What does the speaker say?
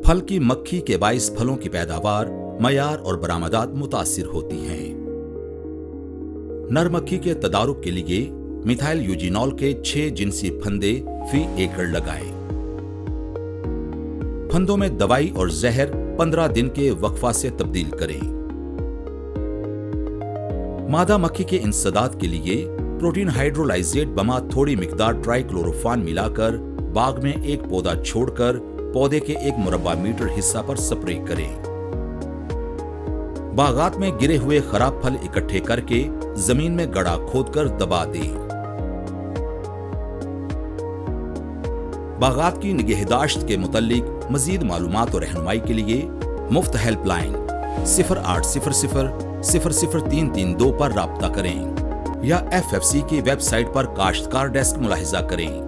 پھل کی مکھی کے باعث پھلوں کی پیداوار، معیار اور برآمدات متاثر ہوتی ہیں۔ نر مکھی کے تدارک کے لیے میتھائل یوجینول کے 6 جنسی پھندے فی ایکڑ لگائیں۔ پھندوں میں دوائی اور زہر 15 دن کے وقفہ سے تبدیل کریں۔ مادہ مکھی کے انسداد کے لیے پروٹین ہائیڈرولائزیٹ بما تھوڑی مقدار ٹرائی کلوروفان ملا کر باغ میں ایک پودا چھوڑ کر پودے کے 1 مربع میٹر حصہ پر سپرے کریں۔ باغات میں گرے ہوئے خراب پھل اکٹھے کر کے زمین میں گڑھا کھود کر دبا دیں۔ باغات کی نگہداشت کے متعلق مزید معلومات اور رہنمائی کے لیے مفت ہیلپ لائن 0800 00332 پر رابطہ کریں یا FFC کی ویب سائٹ پر کاشتکار ڈیسک ملاحظہ کریں۔